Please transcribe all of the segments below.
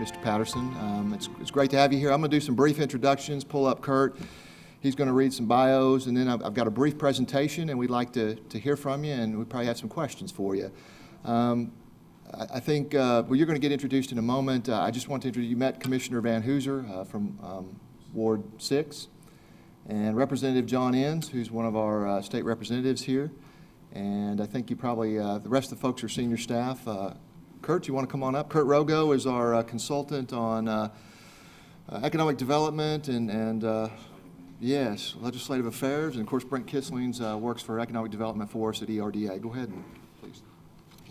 Mr. Patterson. It's great to have you here. I'm going to do some brief introductions, pull up Kurt. He's going to read some bios, and then I've got a brief presentation, and we'd like to hear from you, and we probably have some questions for you. I think well, you're going to get introduced in a moment. I just want to introduce you. Met Commissioner Van Hooser from Ward 6, and Representative John Enns, who's one of our state representatives here. And I think you probably, the rest of the folks are senior staff. Kurt, you want to come on up? Kurt Rogo is our consultant on economic development and yes, legislative affairs. And of course, Brent Kisslings works for economic development for us at ERDA. Go ahead, please.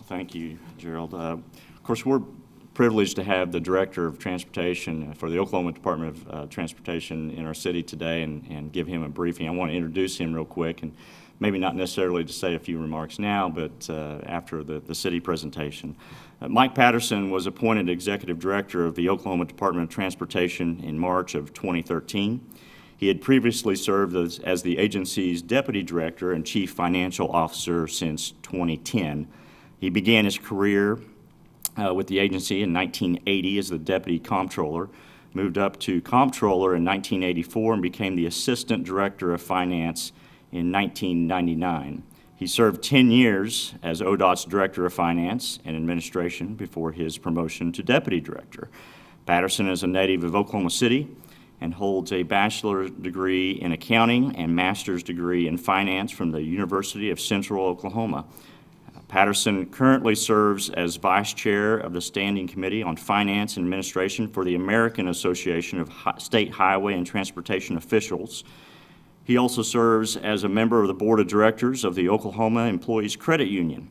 Thank you, Gerald. Of course, we're privileged to have the Director of Transportation for the Oklahoma Department of Transportation in our city today and give him a briefing. I want to introduce him real quick, and maybe not necessarily to say a few remarks now, but after the city presentation. Mike Patterson was appointed Executive Director of the Oklahoma Department of Transportation in March of 2013. He had previously served as the agency's Deputy Director and Chief Financial Officer since 2010. He began his career with the agency in 1980 as the Deputy Comptroller, moved up to Comptroller in 1984, and became the Assistant Director of Finance in 1999. He served 10 years as ODOT's Director of Finance and Administration before his promotion to Deputy Director. Patterson is a native of Oklahoma City and holds a bachelor's degree in accounting and master's degree in finance from the University of Central Oklahoma. Patterson currently serves as Vice Chair of the Standing Committee on Finance and Administration for the American Association of State Highway and Transportation Officials. He also serves as a member of the Board of Directors of the Oklahoma Employees Credit Union.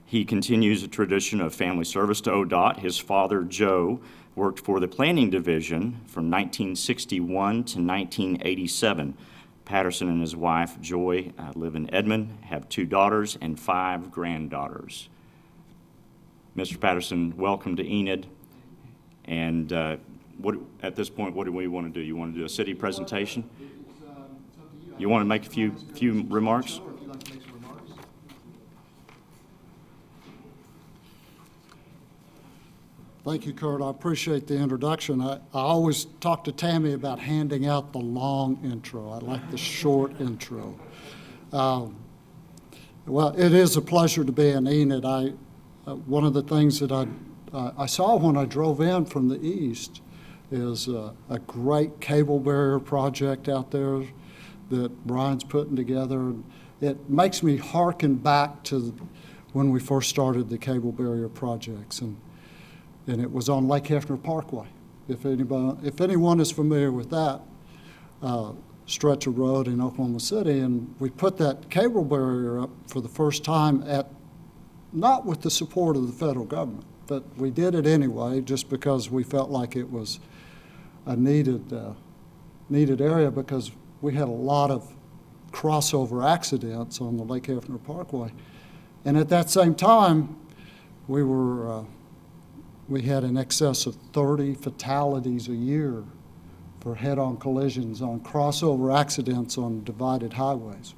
He continues a tradition of family service to ODOT. His father, Joe, worked for the Planning Division from 1961 to 1987. Patterson and his wife, Joy, live in Edmond, have 2 daughters and 5 granddaughters. Mr. Patterson, welcome to Enid. And at this point, what do we want to do? You want to do a city presentation? You want to make a few remarks? Thank you, Kurt. I appreciate the introduction. I always talk to Tammy about handing out the long intro. I like the short intro. Well, it is a pleasure to be in Enid. One of the things that I saw when I drove in from the east is a great cable barrier project out there that Brian's putting together. It makes me hearken back to when we first started the cable barrier projects, and it was on Lake Hefner Parkway. If anyone is familiar with that stretch of road in Oklahoma City, and we put that cable barrier up for the first time not with the support of the federal government, but we did it anyway just because we felt like it was a needed area, because we had a lot of crossover accidents on the Lake Hefner Parkway. And at that same time, we had in excess of 30 fatalities a year for head-on collisions on crossover accidents on divided highways.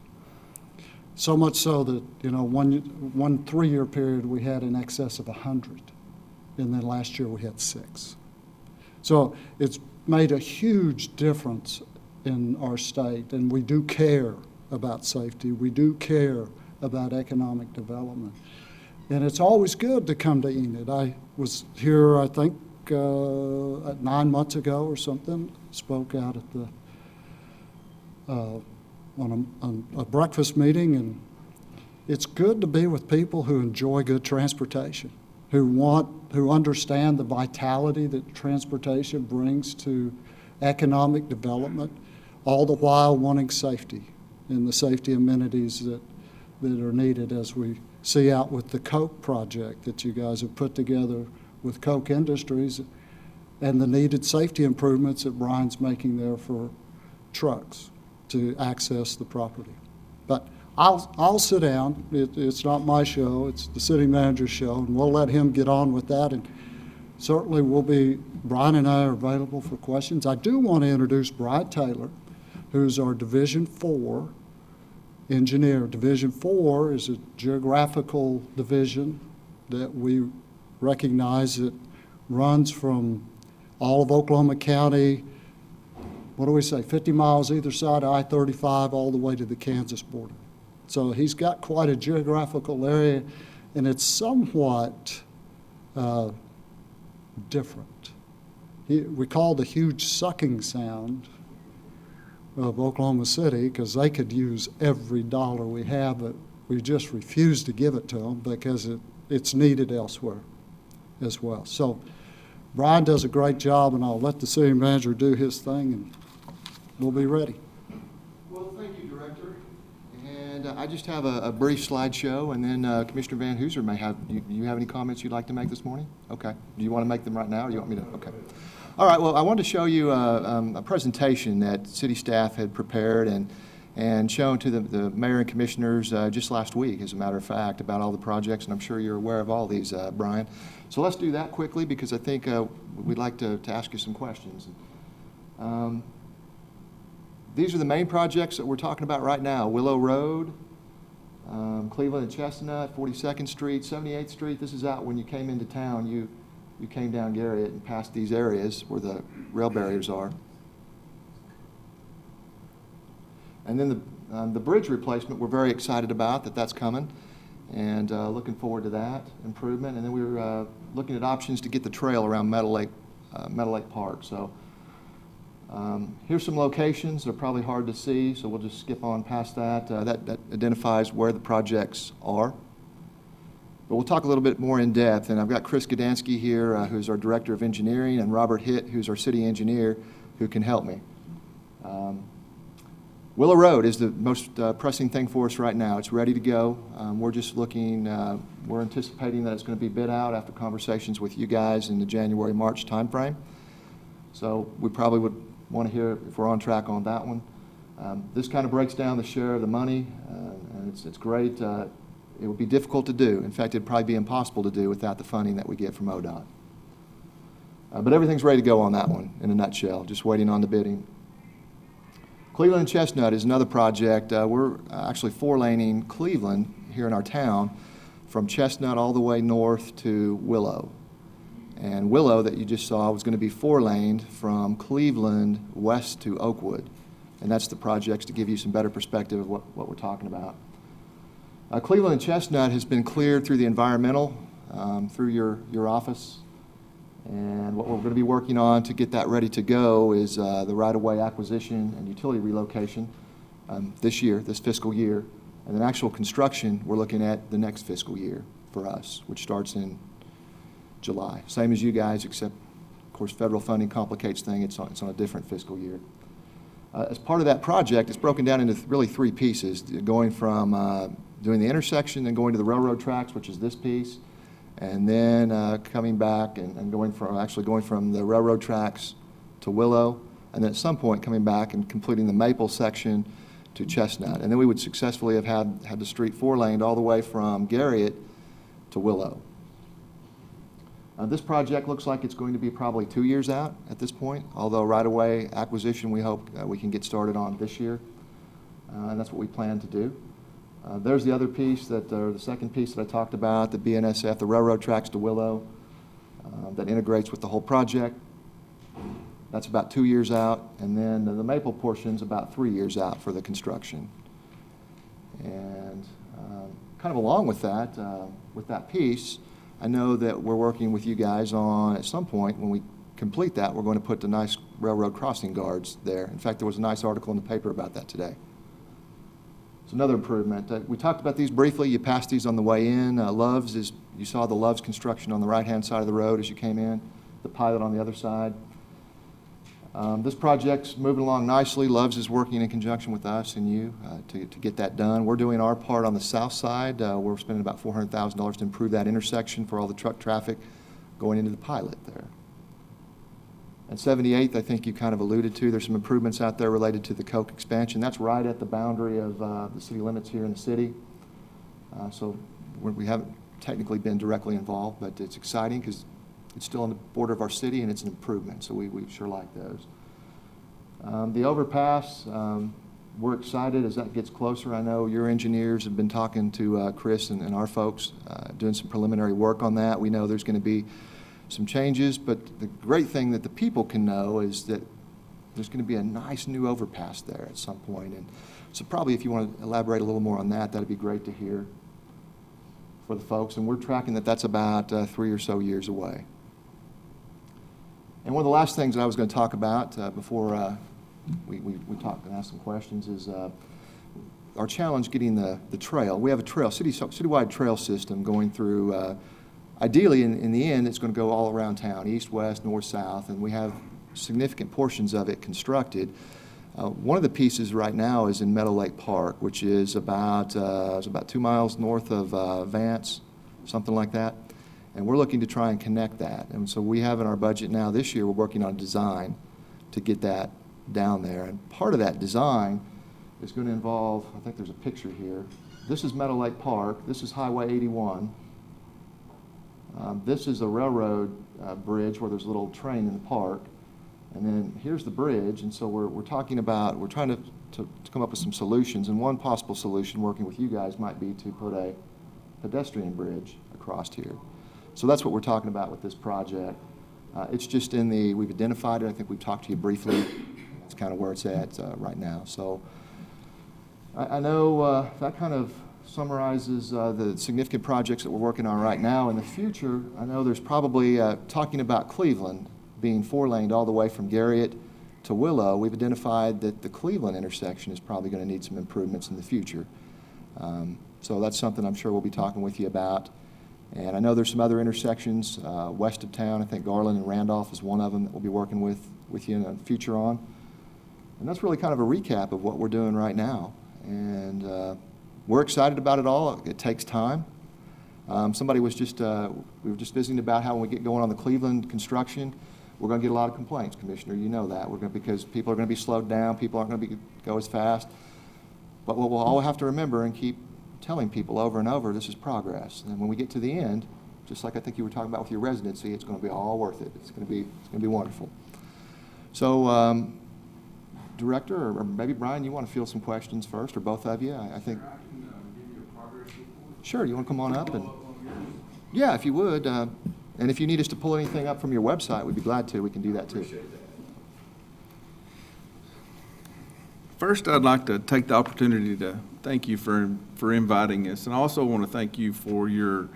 So much so that, one 3-year period we had in excess of 100, and then last year we had 6. So it's made a huge difference in our state, and we do care about safety. We do care about economic development. And it's always good to come to Enid. I was here, I think, 9 months ago or something, spoke out at the on a breakfast meeting, and it's good to be with people who enjoy good transportation, who understand the vitality that transportation brings to economic development, all the while wanting safety and the safety amenities that are needed, as we see out with the Coke project that you guys have put together with Coke Industries, and the needed safety improvements that Brian's making there for trucks to access the property. But I'll sit down. It's not my show, it's the city manager's show, and we'll let him get on with that. And certainly Brian and I are available for questions. I do want to introduce Brian Taylor, who's our Division 4 engineer. Division 4 is a geographical division that we recognize that runs from all of Oklahoma County, what do we say, 50 miles either side of I-35 all the way to the Kansas border. So he's got quite a geographical area, and it's somewhat different. We call the huge sucking sound of Oklahoma City because they could use every dollar we have, but we just refuse to give it to them because it's needed elsewhere as well. So Brian does a great job, and I'll let the city manager do his thing, and we'll be ready. Well, thank you, Director. And I just have a brief slideshow, and then Commissioner Van Hooser may have, you have any comments you'd like to make this morning? Okay. Do you want to make them right now, or do you want me to? Okay. All right, well, I wanted to show you a presentation that city staff had prepared and shown to the mayor and commissioners just last week, as a matter of fact, about all the projects, and I'm sure you're aware of all these, Brian. So let's do that quickly, because I think we'd like to ask you some questions. These are the main projects that we're talking about right now. Willow Road, Cleveland and Chestnut, 42nd Street, 78th Street. This is out when you came into town. You came down Garrett and passed these areas where the rail barriers are. And then the bridge replacement, we're very excited about that's coming, and looking forward to that improvement. And then we were looking at options to get the trail around Meadow Lake Park. So here's some locations. They're probably hard to see, so we'll just skip on past that. That identifies where the projects are. But we'll talk a little bit more in depth, and I've got Chris Gdansky here, who's our Director of Engineering, and Robert Hitt, who's our City Engineer, who can help me. Willow Road is the most pressing thing for us right now. It's ready to go. We're just looking, we're anticipating that it's going to be bid out after conversations with you guys in the January-March timeframe. So we probably would want to hear if we're on track on that one. This kind of breaks down the share of the money, and it's great. It would be difficult to do. In fact, it'd probably be impossible to do without the funding that we get from ODOT. But everything's ready to go on that one in a nutshell, just waiting on the bidding. Cleveland and Chestnut is another project. We're actually four-laning Cleveland here in our town from Chestnut all the way north to Willow. And Willow that you just saw was going to be four-laned from Cleveland west to Oakwood. And that's the projects to give you some better perspective of what we're talking about. Cleveland and Chestnut has been cleared through the environmental, through your office. And what we're going to be working on to get that ready to go is the right-of-way acquisition and utility relocation this fiscal year. And then actual construction, we're looking at the next fiscal year for us, which starts in July. Same as you guys, except, of course, federal funding complicates things. It's on a different fiscal year. As part of that project, it's broken down into really three pieces, going from doing the intersection, then going to the railroad tracks, which is this piece, and then coming back and going from the railroad tracks to Willow, and then at some point coming back and completing the Maple section to Chestnut. And then we would successfully have had the street four-laned all the way from Garrett to Willow. This project looks like it's going to be probably 2 years out at this point, although right-of-way acquisition we hope we can get started on this year, and that's what we plan to do. There's the other piece, the second piece that I talked about, the BNSF, the railroad tracks to Willow, that integrates with the whole project. That's about 2 years out, and then the Maple portion's about 3 years out for the construction. And kind of along with that piece, I know that we're working with you guys on, at some point, when we complete that, we're going to put the nice railroad crossing guards there. In fact, there was a nice article in the paper about that today. It's another improvement. We talked about these briefly. You passed these on the way in. You saw the Love's construction on the right-hand side of the road as you came in, the pilot on the other side. This project's moving along nicely. Love's is working in conjunction with us and you to get that done. We're doing our part on the south side. We're spending about $400,000 to improve that intersection for all the truck traffic going into the pilot there. And 78th, I think you kind of alluded to, there's some improvements out there related to the Coke expansion. That's right at the boundary of the city limits here in the city. So we haven't technically been directly involved, but it's exciting because it's still on the border of our city and it's an improvement, so we sure like those. The overpass, we're excited as that gets closer. I know your engineers have been talking to Chris and our folks, doing some preliminary work on that. We know there's going to be some changes, but the great thing that the people can know is that there's going to be a nice new overpass there at some point. And so probably if you want to elaborate a little more on that, that'd be great to hear for the folks. And we're tracking that that's about 3 or so years away. And one of the last things that I was going to talk about before we talk and ask some questions is our challenge getting the trail. We have a trail, citywide trail system going through, ideally in the end, it's going to go all around town, east, west, north, south, and we have significant portions of it constructed. One of the pieces right now is in Meadow Lake Park, which is about 2 miles north of Vance, something like that. And we're looking to try and connect that. And so we have in our budget now this year, we're working on design to get that down there. And part of that design is going to involve, I think there's a picture here. This is Meadow Lake Park. This is Highway 81. This is a railroad bridge where there's a little train in the park. And then here's the bridge, and so we're trying to come up with some solutions, and one possible solution working with you guys might be to put a pedestrian bridge across here. So that's what we're talking about with this project. It's just we've identified it, I think we've talked to you briefly. It's kind of where it's at right now. So I know that kind of summarizes the significant projects that we're working on right now. In the future, I know there's probably, talking about Cleveland, being 4-laned all the way from Garriott to Willow, we've identified that the Cleveland intersection is probably going to need some improvements in the future. So that's something I'm sure we'll be talking with you about. And I know there's some other intersections west of town. I think Garland and Randolph is one of them that we'll be working with you in the future on. And that's really kind of a recap of what we're doing right now. And we're excited about it all. It takes time. Somebody was we were just visiting about how when we get going on the Cleveland construction, we're going to get a lot of complaints, Commissioner. You know that. Because people are going to be slowed down. People aren't going to go as fast. But what we'll all have to remember and keep telling people over and over, this is progress. And when we get to the end, just like I think you were talking about with your residency, it's going to be all worth it. It's going to be wonderful. So, Director, or maybe Brian, you want to field some questions first, or both of you? I think. I can give you a progress report. Sure. You want to come on up and? Yeah, if you would. And if you need us to pull anything up from your website, we'd be glad to. We can do that too. Appreciate that. First, I'd like to take the opportunity to thank you for inviting us, and I also want to thank you for your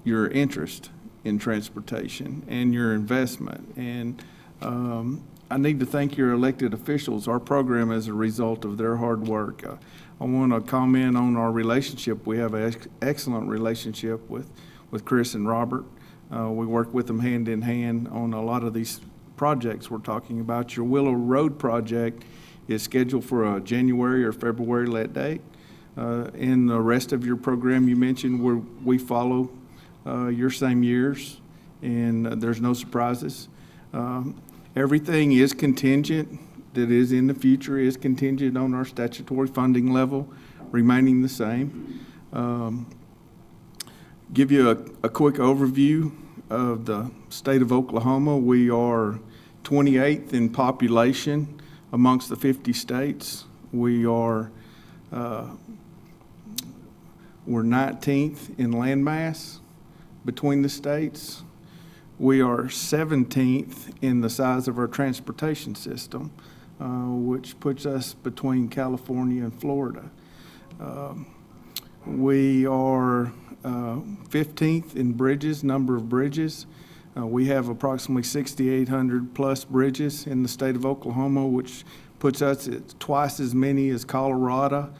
interest in transportation and your investment. And I need to thank your elected officials. Our program is a result of their hard work. I want to comment on our relationship. We have an excellent relationship with Chris and Robert. We work with them hand in hand on a lot of these projects we're talking about. Your Willow Road project is scheduled for a January or February let date. In the rest of your program you mentioned, we follow your same years, and there's no surprises. Everything is contingent, that is in the future, is contingent on our statutory funding level remaining the same. Give you a quick overview of the state of Oklahoma. We are 28th in population amongst the 50 states. We're 19th in landmass between the states. We are 17th in the size of our transportation system, which puts us between California and Florida. We are 15th in bridges, number of bridges. We have approximately 6,800 plus bridges in the state of Oklahoma, which puts us at twice as many as Colorado,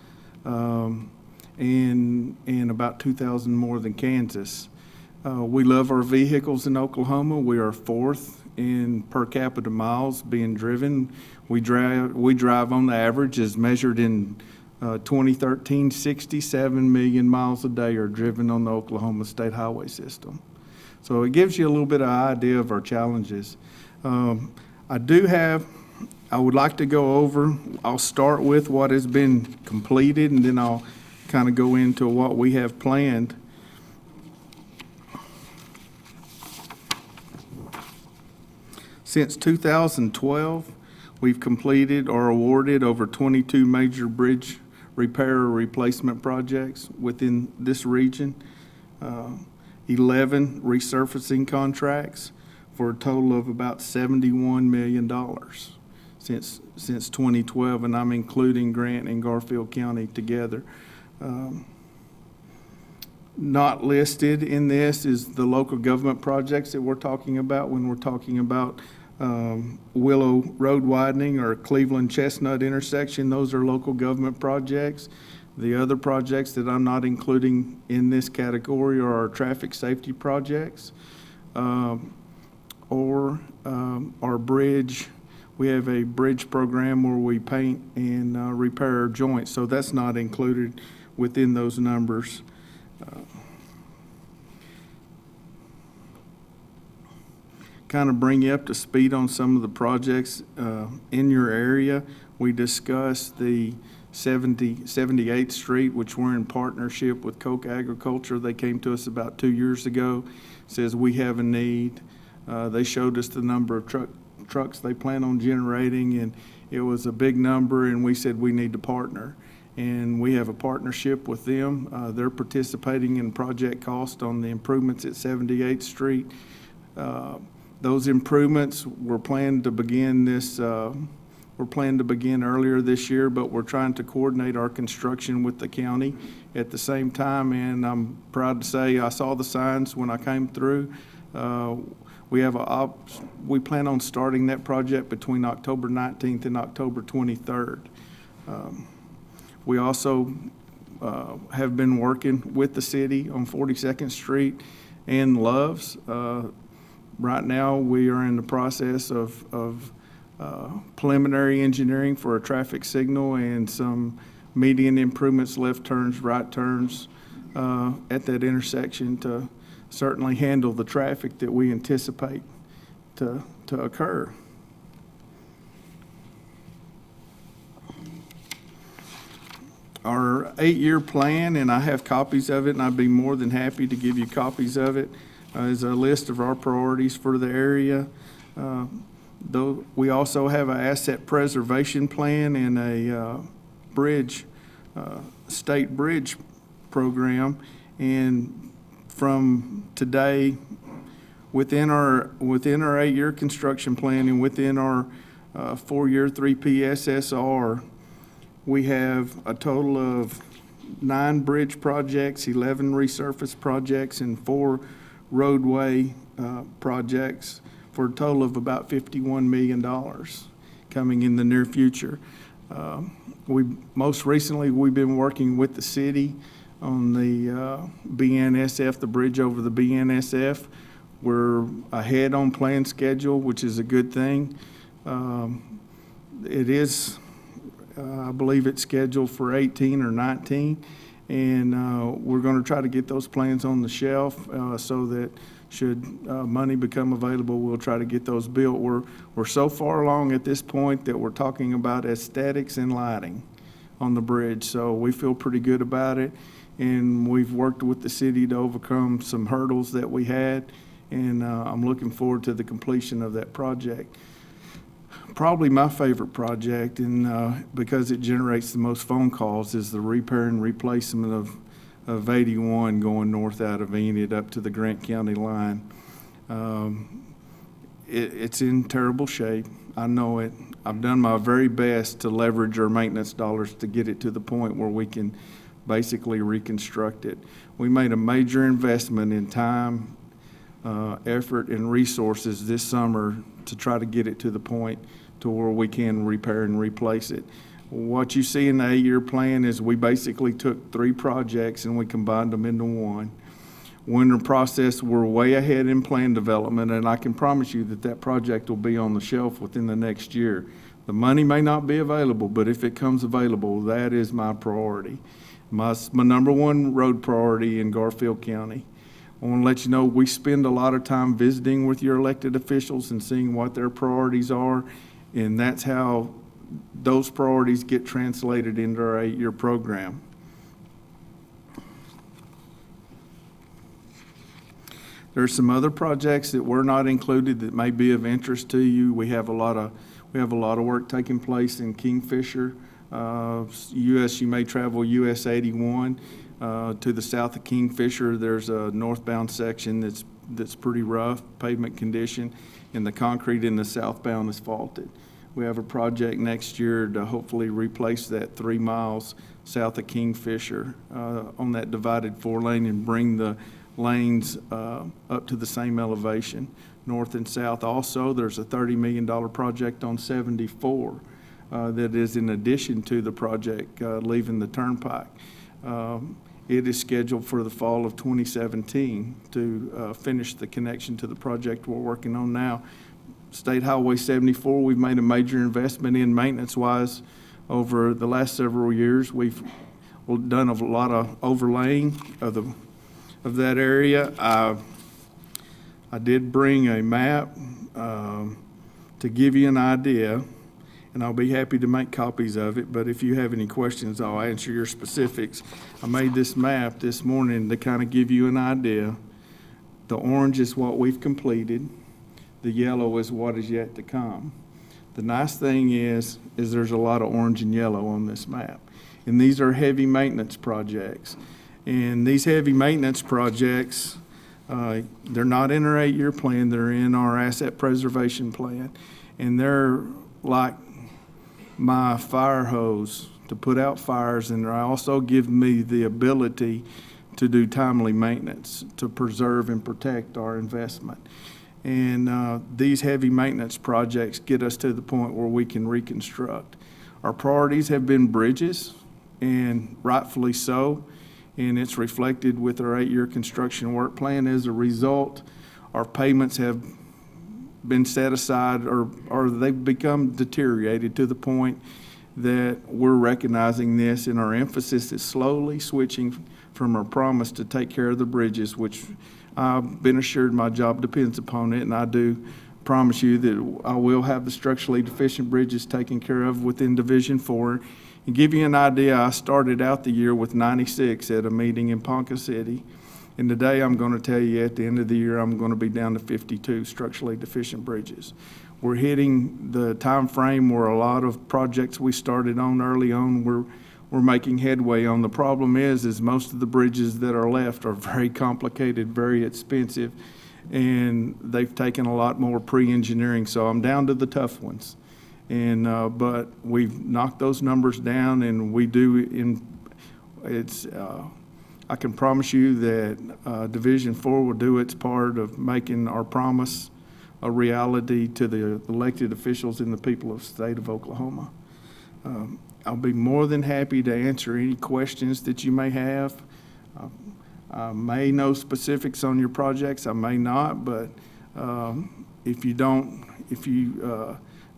and about 2,000 more than Kansas. We love our vehicles in Oklahoma. We are 4th in per capita miles being driven. We drive on the average, as measured in 2013, 67 million miles a day are driven on the Oklahoma State Highway System. So it gives you a little bit of idea of our challenges. I would like to go over, I'll start with what has been completed, and then I'll kind of go into what we have planned. Since 2012, we've completed or awarded over 22 major bridge repair or replacement projects within this region. 11 resurfacing contracts for a total of about $71 million since 2012, and I'm including Grant and Garfield County together. Not listed in this is the local government projects that we're talking about when we're talking about Willow Road widening or Cleveland Chestnut intersection. Those are local government projects. The other projects that I'm not including in this category are our traffic safety projects or our bridge. We have a bridge program where we paint and repair joints, so that's not included within those numbers. Kind of bring you up to speed on some of the projects in your area. We discussed the 78th Street, which we're in partnership with Koch Agriculture. They came to us about 2 years ago, says we have a need. They showed us the number of trucks they plan on generating, and it was a big number, and we said we need to partner. And we have a partnership with them. They're participating in project cost on the improvements at 78th Street. Those improvements were planned to begin earlier this year, but we're trying to coordinate our construction with the county at the same time. And I'm proud to say I saw the signs when I came through. We plan on starting that project between October 19th and October 23rd. We also have been working with the city on 42nd Street and Loves. Right now, we are in the process of preliminary engineering for a traffic signal and some median improvements, left turns, right turns at that intersection to certainly handle the traffic that we anticipate to occur. Our 8-year plan, and I have copies of it, and I'd be more than happy to give you copies of it, is a list of our priorities for the area. Though we also have an asset preservation plan and a state bridge program. And from today, within our 8-year construction plan and within our 4-year 3P SSR, we have a total of 9 bridge projects, 11 resurface projects, and 4 roadway projects for a total of about $51 million coming in the near future. Most recently, we've been working with the city on the BNSF, the bridge over the BNSF. We're ahead on plan schedule, which is a good thing. It is, I believe it's scheduled for 18 or 19. And we're going to try to get those plans on the shelf so that should money become available, we'll try to get those built. We're so far along at this point that we're talking about aesthetics and lighting on the bridge. So we feel pretty good about it. And we've worked with the city to overcome some hurdles that we had. And I'm looking forward to the completion of that project. Probably my favorite project, and because it generates the most phone calls, is the repair and replacement of 81 going north out of Enid up to the Grant County line. It's in terrible shape. I know it. I've done my very best to leverage our maintenance dollars to get it to the point where we can basically reconstruct it. We made a major investment in time, effort, and resources this summer to try to get it to the point to where we can repair and replace it. What you see in the 8-year plan is we basically took 3 projects and we combined them into one. We're in the process, we're way ahead in plan development, and I can promise you that that project will be on the shelf within the next year. The money may not be available, but if it comes available, that is my priority. My number 1 road priority in Garfield County. I want to let you know we spend a lot of time visiting with your elected officials and seeing what their priorities are, and that's how those priorities get translated into our 8-year program. There's some other projects that were not included that may be of interest to you. We have a lot of work taking place in Kingfisher, you may travel US 81. To the south of Kingfisher, there's a northbound section that's pretty rough, pavement condition, and the concrete in the southbound is faulted. We have a project next year to hopefully replace that 3 miles south of Kingfisher on that divided 4-lane and bring the lanes up to the same elevation, north and south. Also, there's a $30 million project on 74 that is in addition to the project leaving the turnpike. It is scheduled for the fall of 2017 to finish the connection to the project we're working on now. State Highway 74, we've made a major investment in maintenance-wise over the last several years. We've done a lot of overlaying of that area. I did bring a map to give you an idea, and I'll be happy to make copies of it, but if you have any questions, I'll answer your specifics. I made this map this morning to kind of give you an idea. The orange is what we've completed. The yellow is what is yet to come. The nice thing is there's a lot of orange and yellow on this map. And these are heavy maintenance projects. And these heavy maintenance projects, they're not in our 8-year plan, they're in our asset preservation plan. And they're like my fire hose to put out fires, and they also give me the ability to do timely maintenance, to preserve and protect our investment. And these heavy maintenance projects get us to the point where we can reconstruct. Our priorities have been bridges, and rightfully so, and it's reflected with our 8-year construction work plan. As a result, our payments have been set aside, or they've become deteriorated to the point that we're recognizing this, and our emphasis is slowly switching from our promise to take care of the bridges, which I've been assured my job depends upon it, and I do promise you that I will have the structurally deficient bridges taken care of within Division 4. And give you an idea, I started out the year with 96 at a meeting in Ponca City, and today I'm going to tell you at the end of the year I'm going to be down to 52 structurally deficient bridges. We're hitting the time frame where a lot of projects we started on early on, we're making headway on. The problem is most of the bridges that are left are very complicated, very expensive, and they've taken a lot more pre-engineering. So I'm down to the tough ones, and but we've knocked those numbers down, and we do. I can promise you that Division 4 will do its part of making our promise a reality to the elected officials and the people of the state of Oklahoma. I'll be more than happy to answer any questions that you may have. I may know specifics on your projects, I may not, but if you don't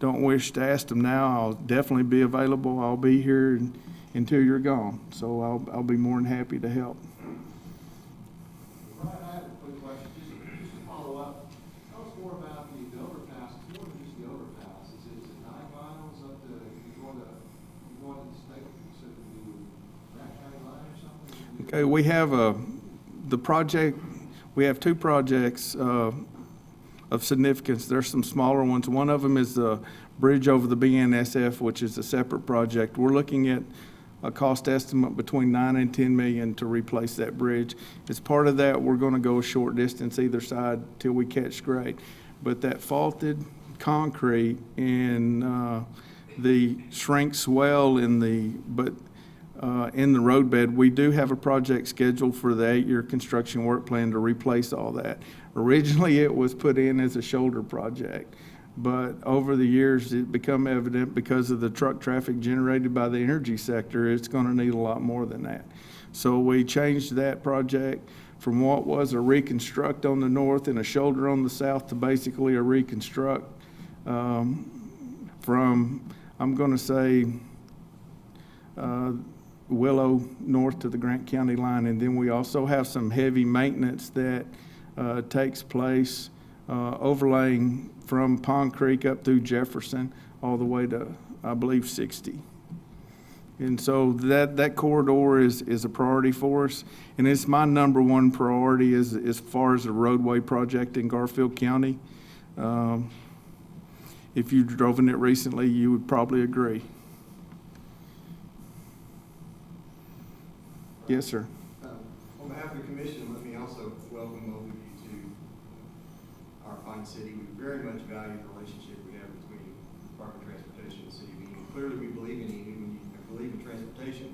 wish to ask them now, I'll definitely be available. I'll be here until you're gone, so I'll be more than happy to help. Right, I have a quick question. Just to follow up, tell us more about the overpass. It's more than just the overpass. Is it 9 miles up to, you going to the state, so the Grant County line or something? Okay, we have we have 2 projects of significance. There's some smaller ones. One of them is the bridge over the BNSF, which is a separate project. We're looking at a cost estimate between $9 and $10 million to replace that bridge. As part of that, we're going to go a short distance either side till we catch grade. But that faulted concrete and the shrink swell in the roadbed, we do have a project scheduled for the 8-year construction work plan to replace all that. Originally, it was put in as a shoulder project, but over the years, it become evident because of the truck traffic generated by the energy sector, it's going to need a lot more than that. So we changed that project from what was a reconstruct on the north and a shoulder on the south to basically a reconstruct from, I'm going to say, Willow north to the Grant County line. And then we also have some heavy maintenance that takes place overlaying from Pond Creek up through Jefferson all the way to, I believe, 60. And so that corridor is a priority for us, and it's my number one priority as far as the roadway project in Garfield County. If you've driven it recently, you would probably agree. Yes, sir. On behalf of the commission, let me also welcome both of you to our fine city. We very much value the relationship we have between the Department of Transportation and the City of Enid. Clearly, we believe in Enid. When you believe in transportation,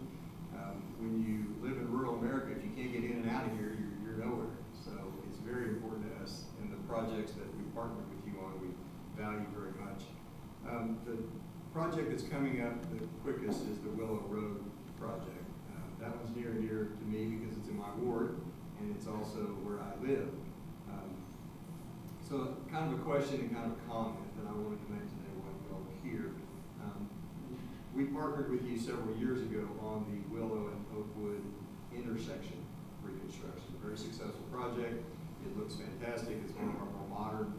when you live in rural America, if you can't get in and out of here, you're nowhere. So it's very important to us, and the projects that we partner with you on, we value very much. The project that's coming up the quickest is the Willow Road project. That one's near and dear to me because it's in my ward, and it's also where I live. So kind of a question and kind of a comment that I wanted to make today while you all are here. We partnered with you several years ago on the Willow and Oakwood intersection reconstruction. Very successful project. It looks fantastic. It's one of our more modern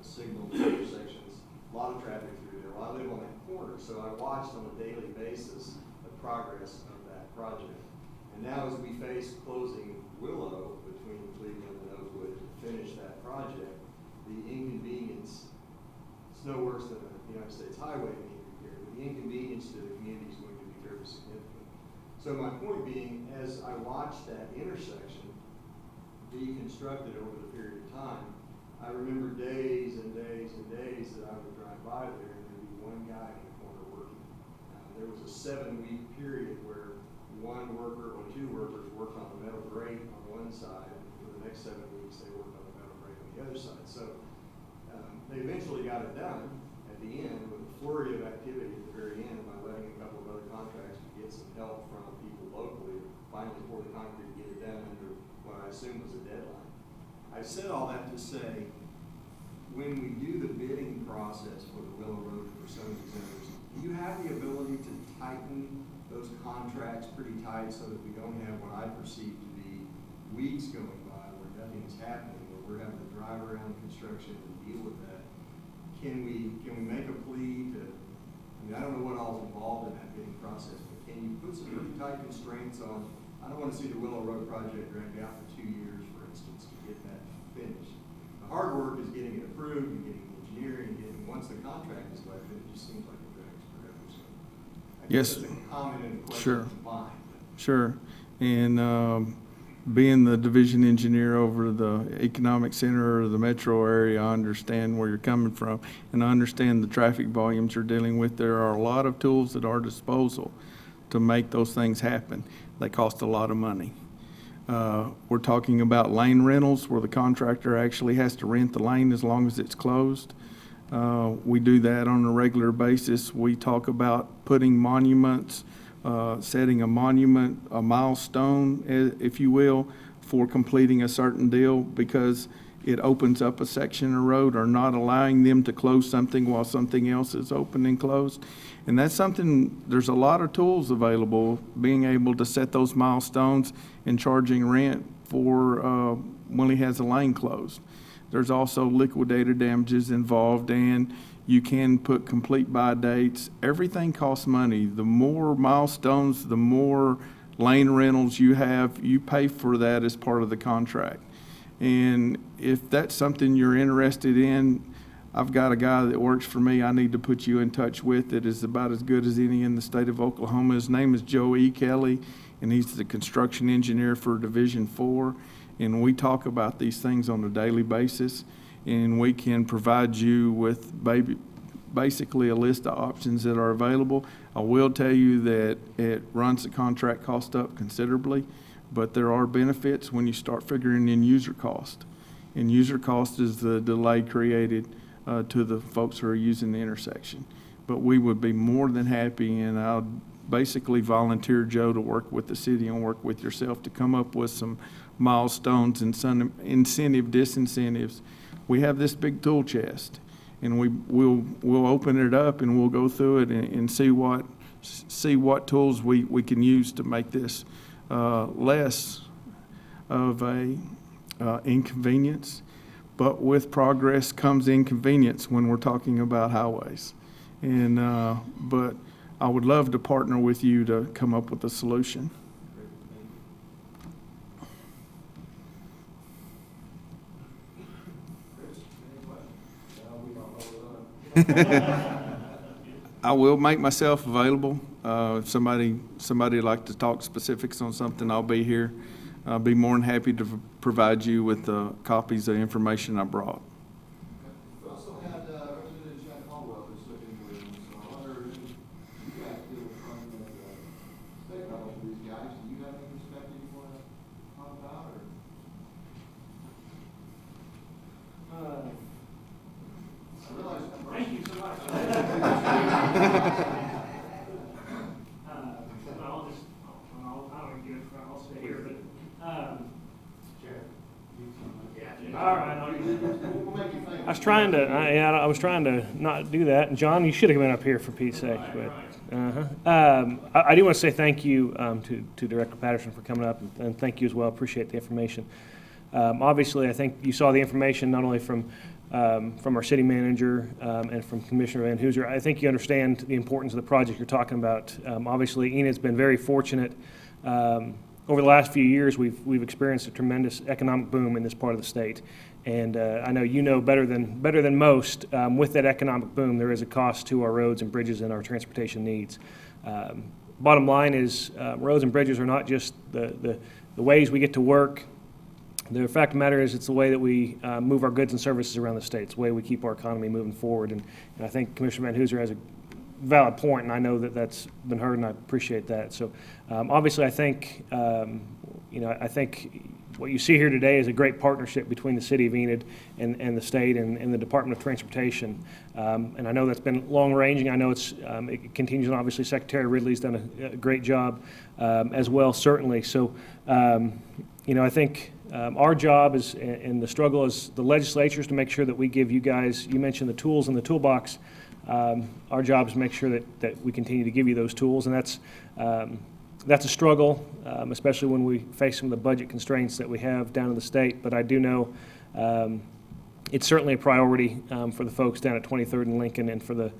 signal intersections. A lot of traffic through there. Well, I live on that corner, so I watched on a daily basis the progress of that project. And now as we face closing Willow between Cleveland and Oakwood to finish that project, the inconvenience, it's no worse than a United States highway being repaired, but the inconvenience to the community is going to be very significant. So my point being, as I watched that intersection be constructed over the period of time, I remember days and days and days that I would drive by there and there'd be one guy in the corner working. There was a 7-week period where one worker or two workers worked on the metal grate on one side, and for the next 7 weeks they worked on the metal grate on the other side. So they eventually got it done at the end with a flurry of activity at the very end by letting a couple of other contractors get some help from people locally to finally pour the concrete to get it done under what I assume was a deadline. I said all that to say, when we do the bidding process for the Willow Road for some of these others, do you have the ability to tighten those contracts pretty tight so that we don't have what I perceive to be weeks going by where nothing's happening, where we're having to drive around construction and deal with that? Can we make a plea to, I mean, I don't know what all is involved in that bidding process, but can you put some pretty tight constraints on, I don't want to see the Willow Road project dragged out for 2 years, for instance, to get that finished. The hard work is getting it approved and getting engineering and getting, once the contract is let, it just seems like it drags forever. So I guess Yes. that's a comment and a question Sure. combined. Sure. And being the division engineer over the economic center or the metro area, I understand where you're coming from, and I understand the traffic volumes you're dealing with. There are a lot of tools at our disposal to make those things happen. They cost a lot of money. We're talking about lane rentals where the contractor actually has to rent the lane as long as it's closed. We do that on a regular basis. We talk about putting monuments, setting a monument, a milestone, if you will, for completing a certain deal because it opens up a section of road, or not allowing them to close something while something else is open and closed. And that's something, there's a lot of tools available, being able to set those milestones and charging rent for when he has a lane closed. There's also liquidated damages involved, and you can put complete buy dates. Everything costs money. The more milestones, the more lane rentals you have, you pay for that as part of the contract. And if that's something you're interested in, I've got a guy that works for me I need to put you in touch with that is about as good as any in the state of Oklahoma. His name is Joe E. Kelly, and he's the construction engineer for Division 4. And we talk about these things on a daily basis, and we can provide you with basically a list of options that are available. I will tell you that it runs the contract cost up considerably, but there are benefits when you start figuring in user cost. And user cost is the delay created to the folks who are using the intersection. But we would be more than happy, and I'll basically volunteer Joe to work with the city and work with yourself to come up with some milestones and some incentive disincentives. We have this big tool chest, and we'll open it up and we'll go through it and see what tools we can use to make this less of a inconvenience. But with progress comes inconvenience when we're talking about highways. And but I would love to partner with you to come up with a solution. I will make myself available. If somebody would like to talk specifics on something, I'll be here. I'll be more than happy to provide you with copies of the information I brought. We also had Representative Jack Caldwell who's looking for him, so I wonder if you guys deal from the state level for these guys. Do you have any perspective you want to talk about, or? I realize that. Thank you so much. I'll give it, I'll stay here, but, all right. We'll make you think. I was trying to, I was trying to not do that. And John, you should have been up here for Pete's sake. But, I do want to say thank you to Director Patterson for coming up, and thank you as well. Appreciate the information. Obviously, I think you saw the information not only from our city manager and from Commissioner Van Hooser. I think you understand the importance of the project you're talking about. Obviously, Enid's been very fortunate. Over the last few years, we've experienced a tremendous economic boom in this part of the state, and I know you know better than most. With that economic boom, there is a cost to our roads and bridges and our transportation needs. Bottom line is, roads and bridges are not just the ways we get to work. The fact of the matter is, it's the way that we move our goods and services around the state. It's the way we keep our economy moving forward. And I think Commissioner Van Hooser has a valid point, and I know that that's been heard, and I appreciate that. So obviously, I think, I think what you see here today is a great partnership between the city of Enid and the state and the Department of Transportation. And I know that's been long-ranging. I know it continues, and obviously Secretary Ridley's done a great job as well, certainly. So, I think our job is, and the struggle is the legislatures to make sure that we give you guys, you mentioned the tools in the toolbox. Our job is to make sure that we continue to give you those tools, and that's a struggle, especially when we face some of the budget constraints that we have down in the state. But I do know it's certainly a priority for the folks down at 23rd and Lincoln, and for the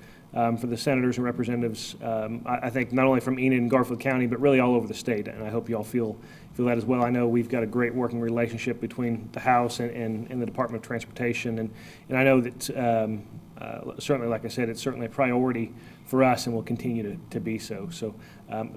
senators and representatives, I think not only from Enid and Garfield County, but really all over the state. And I hope you all feel that as well. I know we've got a great working relationship between the House and the Department of Transportation. And I know that certainly, like I said, it's certainly a priority for us and will continue to be so. So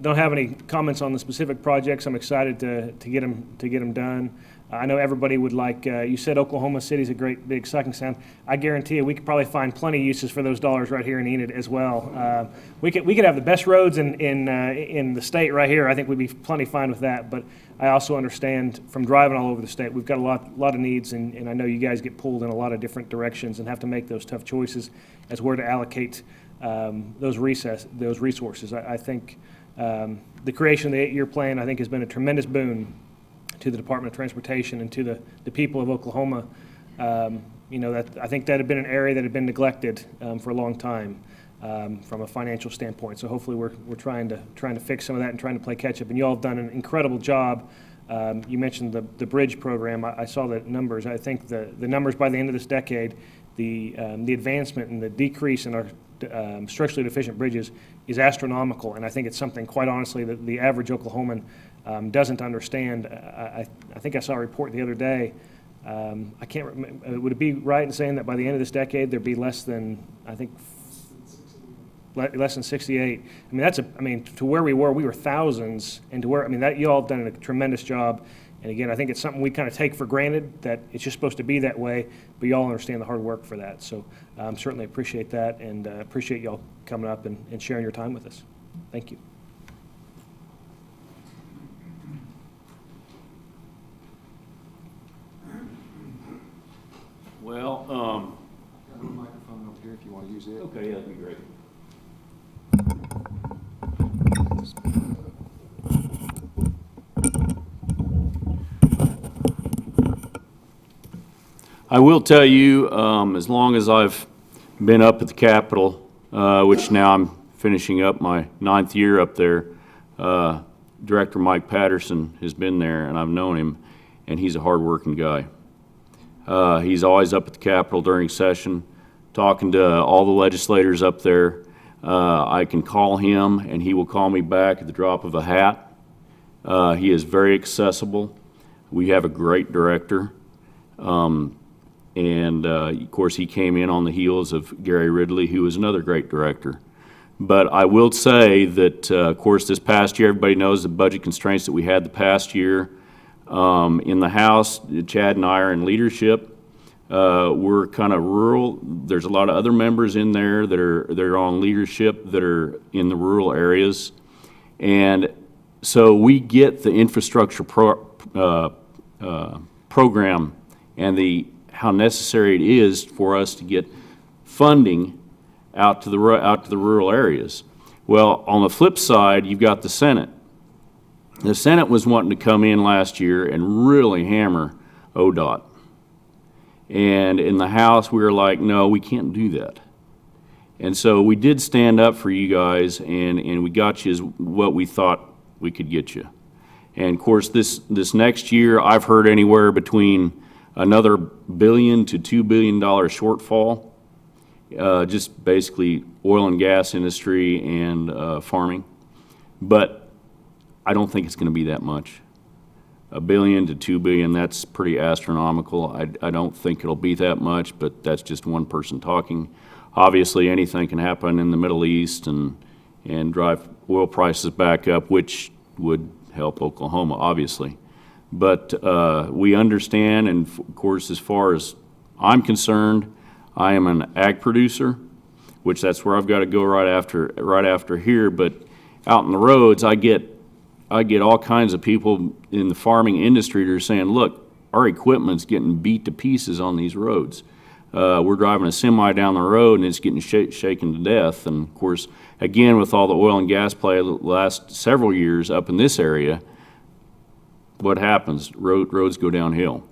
don't have any comments on the specific projects. I'm excited to get them done. I know everybody would like, you said Oklahoma City's a great big sucking sound. I guarantee you we could probably find plenty of uses for those dollars right here in Enid as well. We could have the best roads in the state right here. I think we'd be plenty fine with that. But I also understand from driving all over the state, we've got a lot of needs, and I know you guys get pulled in a lot of different directions and have to make those tough choices as where to allocate those resources. I think the creation of the 8-year plan, I think, has been a tremendous boon to the Department of Transportation and to the people of Oklahoma. I think that had been an area that had been neglected for a long time from a financial standpoint. So hopefully we're trying to fix some of that and trying to play catch up. And you all have done an incredible job. You mentioned the bridge program. I saw the numbers. I think the numbers by the end of this decade, the advancement and the decrease in our structurally deficient bridges is astronomical, and I think it's something, quite honestly, that the average Oklahoman doesn't understand. I think I saw a report the other day. I can't remember. Would it be right in saying that by the end of this decade there'd be less than 68? I mean, to where we were thousands, and to where, that you all have done a tremendous job. And again, I think it's something we kind of take for granted, that it's just supposed to be that way, but you all understand the hard work for that. So certainly appreciate that, and appreciate you all coming up and sharing your time with us. Thank you. Well, Got a little microphone over here if you want to use it. okay, yeah, that'd be great. I will tell you, as long as I've been up at the Capitol, which now I'm finishing up my 9th year up there, Director Mike Patterson has been there, and I've known him, and he's a hard-working guy. He's always up at the Capitol during session, talking to all the legislators up there. I can call him, and he will call me back at the drop of a hat. He is very accessible. We have a great director. And of course, he came in on the heels of Gary Ridley, who is another great director. But I will say that, of course, this past year, everybody knows the budget constraints that we had the past year. In the House, Chad and I are in leadership. We're kind of rural. There's a lot of other members in there that are on leadership that are in the rural areas. And so we get the infrastructure program and how necessary it is for us to get funding out to the rural areas. Well, on the flip side, you've got the Senate. The Senate was wanting to come in last year and really hammer ODOT. And in the House, we were like, no, we can't do that. And so we did stand up for you guys, and we got you what we thought we could get you. And of course, this next year, I've heard anywhere between another $1 billion to $2 billion shortfall, just basically oil and gas industry and farming. But I don't think it's going to be that much. $1 billion to $2 billion, that's pretty astronomical. I don't think it'll be that much, but that's just one person talking. Obviously, anything can happen in the Middle East and drive oil prices back up, which would help Oklahoma, obviously. But we understand, and of course, as far as I'm concerned, I am an ag producer, which that's where I've got to go right after here. But out in the roads, I get all kinds of people in the farming industry that are saying, look, our equipment's getting beat to pieces on these roads. We're driving a semi down the road and it's getting shaken to death. And of course, again, with all the oil and gas play the last several years up in this area, what happens? Roads go downhill.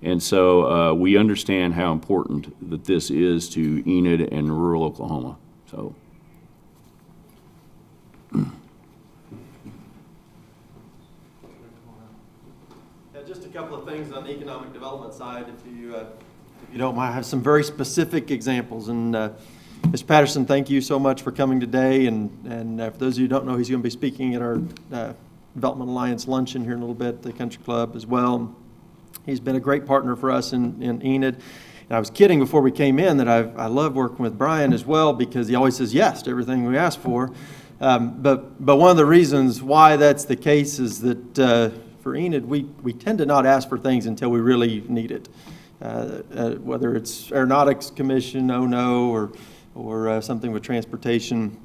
And so we understand how important that this is to Enid and rural Oklahoma. So. Just a couple of things on the economic development side, if you don't mind. I have some very specific examples. And Mr. Patterson, thank you so much for coming today. And for those of you who don't know, he's going to be speaking at our Development Alliance luncheon here in a little bit, the Country Club as well. He's been a great partner for us in Enid. And I was kidding before we came in that I love working with Brian as well because he always says yes to everything we ask for. But one of the reasons why that's the case is that for Enid, we tend to not ask for things until we really need it. Whether it's Aeronautics Commission, ONO, or something with transportation,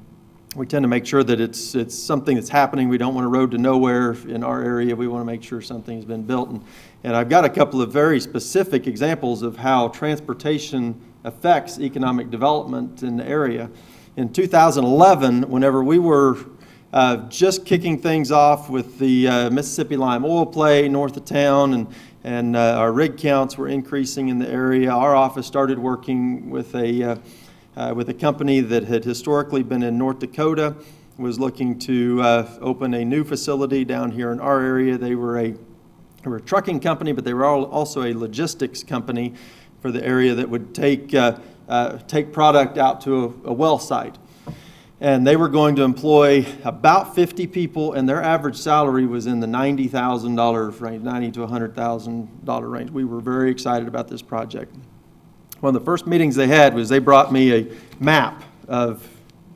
we tend to make sure that it's something that's happening. We don't want a road to nowhere in our area. We want to make sure something has been built. And I've got a couple of very specific examples of how transportation affects economic development in the area. In 2011, whenever we were just kicking things off with the Mississippi Lime oil play north of town, and our rig counts were increasing in the area, our office started working with a company that had historically been in North Dakota, was looking to open a new facility down here in our area. They were a trucking company, but they were also a logistics company for the area that would take product out to a well site. And they were going to employ about 50 people, and their average salary was in the $90,000 range, $90,000 to $100,000 range. We were very excited about this project. One of the first meetings they had was they brought me a map of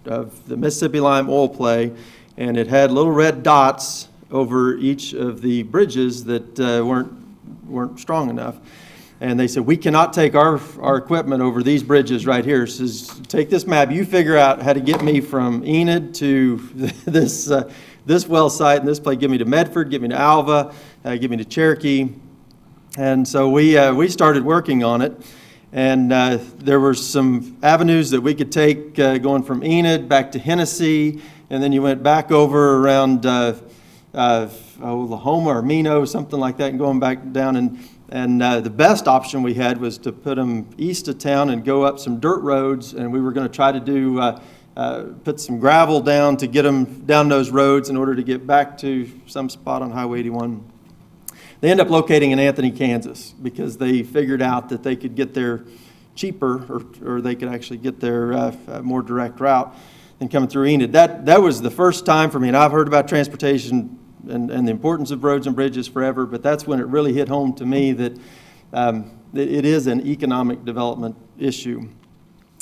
the Mississippi Lime oil play, and it had little red dots over each of the bridges that weren't strong enough. And they said, we cannot take our equipment over these bridges right here. Says, take this map, you figure out how to get me from Enid to this well site and this place. Get me to Medford, get me to Alva, get me to Cherokee. And so we started working on it. And there were some avenues that we could take going from Enid back to Hennessy, and then you went back over around Oklahoma or Mino, something like that, and going back down. And the best option we had was to put them east of town and go up some dirt roads, and we were going to try to do put some gravel down to get them down those roads in order to get back to some spot on Highway 81. They ended up locating in Anthony, Kansas, because they figured out that they could get there cheaper, or they could actually get there more direct route than coming through Enid. That was the first time for me, and I've heard about transportation and the importance of roads and bridges forever, but that's when it really hit home to me that it is an economic development issue.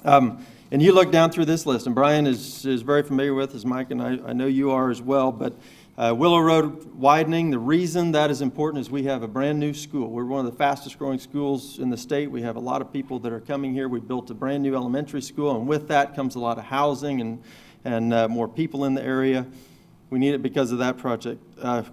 And you look down through this list, and Brian is very familiar with, as Mike and I know you are as well, but Willow Road widening, the reason that is important is we have a brand-new school. We're one of the fastest-growing schools in the state. We have a lot of people that are coming here. We built a brand-new elementary school, and with that comes a lot of housing and more people in the area. We need it because of that project.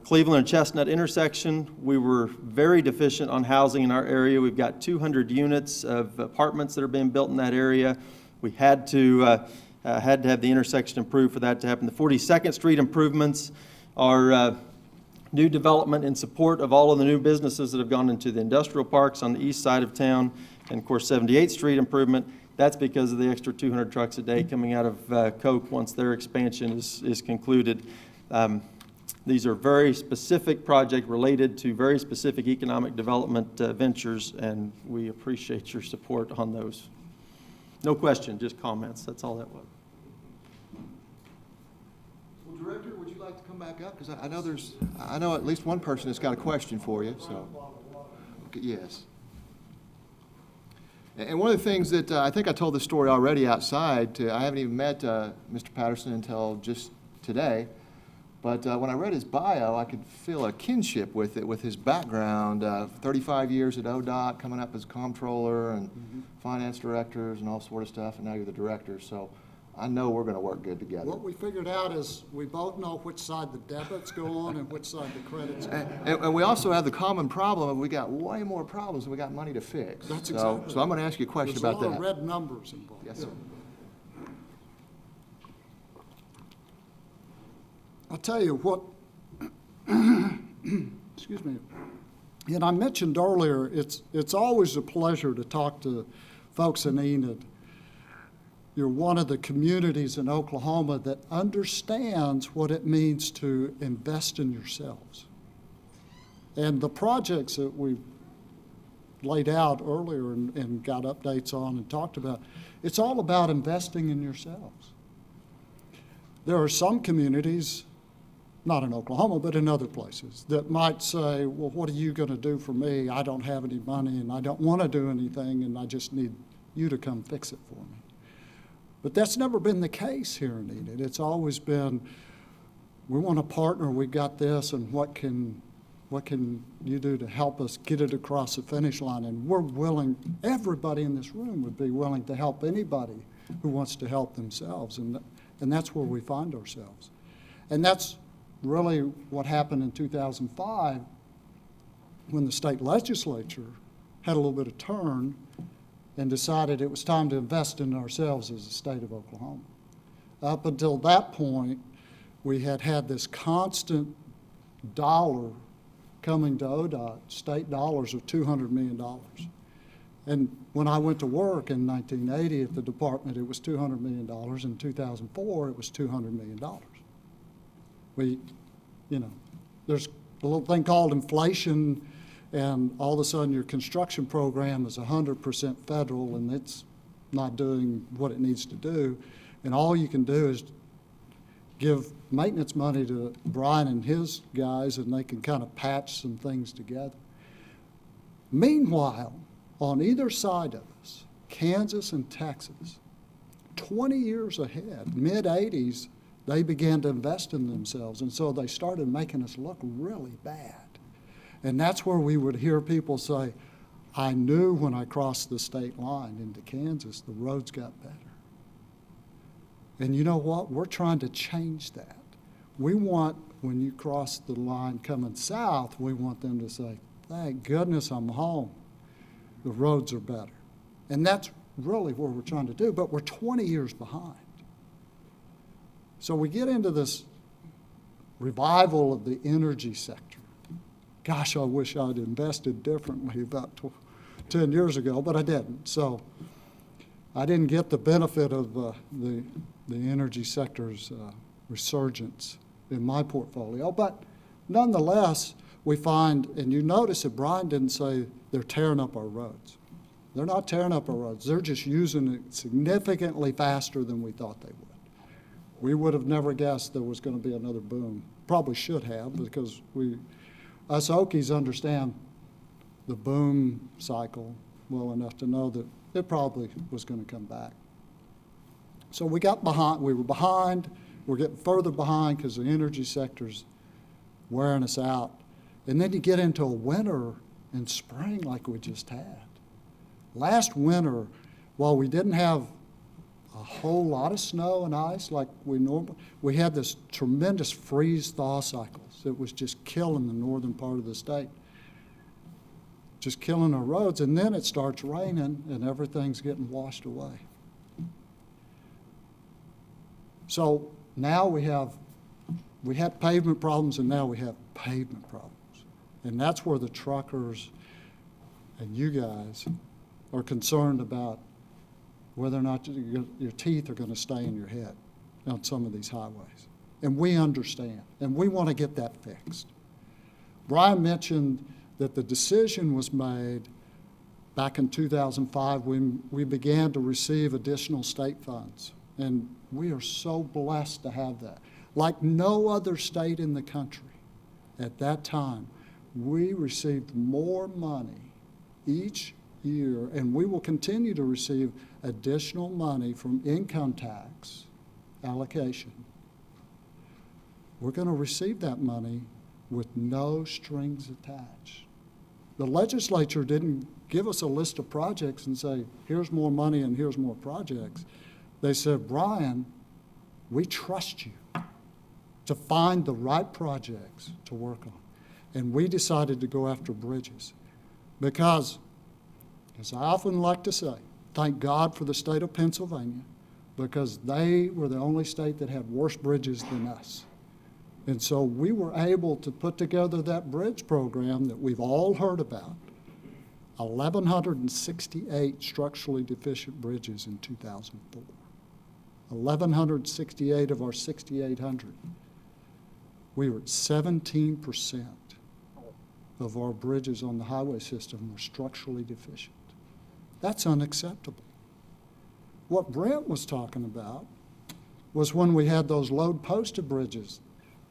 Cleveland and Chestnut intersection, we were very deficient on housing in our area. We've got 200 units of apartments that are being built in that area. We had to have the intersection improved for that to happen. The 42nd Street improvements are new development in support of all of the new businesses that have gone into the industrial parks on the east side of town. And of course, 78th Street improvement, that's because of the extra 200 trucks a day coming out of Coke once their expansion is concluded. These are very specific projects related to very specific economic development ventures, and we appreciate your support on those. No question, just comments. That's all that was. Well, Director, would you like to come back up? Because I know at least one person that's got a question for you, so. Okay, yes. And one of the things that, I think I told this story already outside, I haven't even met Mr. Patterson until just today, but when I read his bio, I could feel a kinship with it, with his background, 35 years at ODOT, coming up as comptroller and finance directors and all sort of stuff, and now you're the director, so I know we're going to work good together. What we figured out is we both know which side the debits go on and which side the credits go on. And we also have the common problem of we got way more problems than we got money to fix. That's So- exactly. So I'm going to ask you a question about There's a that. lot of red numbers involved. Yes, sir. I'll tell you what, excuse me, and I mentioned earlier, it's always a pleasure to talk to folks in Enid. You're one of the communities in Oklahoma that understands what it means to invest in yourselves. And the projects that we laid out earlier and got updates on and talked about, it's all about investing in yourselves. There are some communities, not in Oklahoma, but in other places, that might say, well, what are you going to do for me? I don't have any money and I don't want to do anything and I just need you to come fix it for me. But that's never been the case here in Enid. It's always been, we want to partner, we got this, and what can you do to help us get it across the finish line? And we're willing, everybody in this room would be willing to help anybody who wants to help themselves, and that's where we find ourselves. And that's really what happened in 2005 when the state legislature had a little bit of turn and decided it was time to invest in ourselves as a state of Oklahoma. Up until that point, we had this constant dollar coming to ODOT, state dollars of $200 million. And when I went to work in 1980 at the department, it was $200 million. In 2004, it was $200 million. There's a little thing called inflation, and all of a sudden your construction program is 100% federal and it's not doing what it needs to do. And all you can do is give maintenance money to Brian and his guys and they can kind of patch some things together. Meanwhile, on either side of us, Kansas and Texas, 20 years ahead, mid-'80s, they began to invest in themselves. And so they started making us look really bad. And that's where we would hear people say, I knew when I crossed the state line into Kansas, the roads got better. And you know what? We're trying to change that. We want, when you cross the line coming south, we want them to say, thank goodness I'm home. The roads are better. And that's really what we're trying to do, but we're 20 years behind. So we get into this revival of the energy sector. Gosh, I wish I'd invested differently about 10 years ago, but I didn't. So I didn't get the benefit of the energy sector's resurgence in my portfolio. But nonetheless, we find, and you notice that Brian didn't say they're tearing up our roads. They're not tearing up our roads. They're just using it significantly faster than we thought they would. We would have never guessed there was going to be another boom. Probably should have, because us Okies understand the boom cycle well enough to know that it probably was going to come back. So we got behind, we're getting further behind because the energy sector's wearing us out. And then you get into a winter and spring like we just had. Last winter, while we didn't have a whole lot of snow and ice like we had this tremendous freeze-thaw cycles. It was just killing the northern part of the state, just killing our roads, and then it starts raining and everything's getting washed away. So now we had pavement problems, and now we have pavement problems. And that's where the truckers and you guys are concerned about whether or not your teeth are going to stay in your head on some of these highways. And we understand, and we want to get that fixed. Brian mentioned that the decision was made back in 2005 when we began to receive additional state funds. And we are so blessed to have that. Like no other state in the country at that time, we received more money each year, and we will continue to receive additional money from income tax allocation. We're going to receive that money with no strings attached. The legislature didn't give us a list of projects and say, here's more money and here's more projects. They said, Brian, we trust you to find the right projects to work on. And we decided to go after bridges because, as I often like to say, thank God for the state of Pennsylvania, because they were the only state that had worse bridges than us. And so we were able to put together that bridge program that we've all heard about, 1,168 structurally deficient bridges in 2004. 1,168 of our 6,800. We were at 17% of our bridges on the highway system were structurally deficient. That's unacceptable. What Brent was talking about was when we had those load-posted bridges.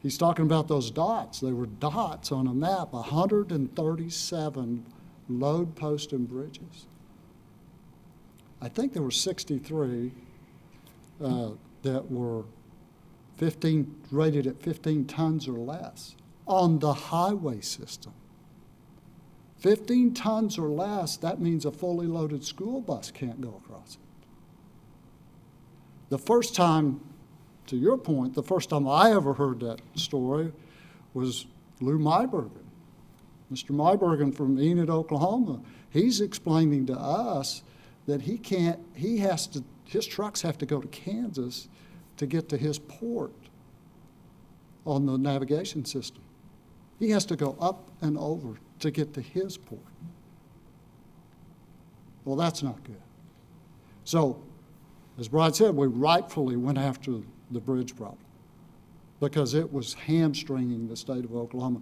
He's talking about those dots. They were dots on a map, 137 load-posted bridges. I think there were 63 that were rated at 15 tons or less on the highway system. 15 tons or less, that means a fully loaded school bus can't go across it. The first time, to your point, the first time I ever heard that story was Lou Mybergen. Mr. Mybergen from Enid, Oklahoma. He's explaining to us that his trucks have to go to Kansas to get to his port on the navigation system. He has to go up and over to get to his port. Well, that's not good. So, as Brian said, we rightfully went after the bridge problem because it was hamstringing the state of Oklahoma.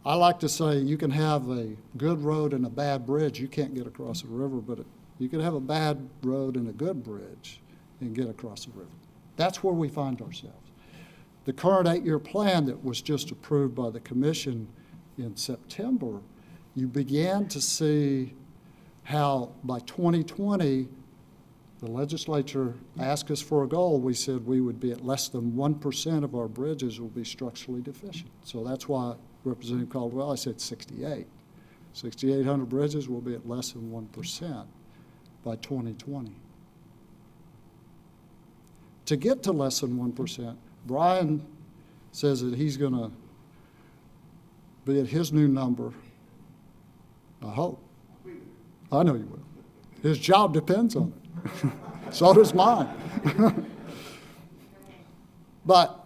I like to say you can have a good road and a bad bridge. You can't get across a river, but you can have a bad road and a good bridge and get across the river. That's where we find ourselves. The current 8-year plan that was just approved by the commission in September, you began to see how by 2020, the legislature asked us for a goal. We said we would be at less than 1% of our bridges will be structurally deficient. So that's why Representative Caldwell, I said 68. 6,800 bridges will be at less than 1% by 2020. To get to less than 1%, Brian says that he's going to be at his new number, I hope. I know you will. His job depends on it. So does mine. But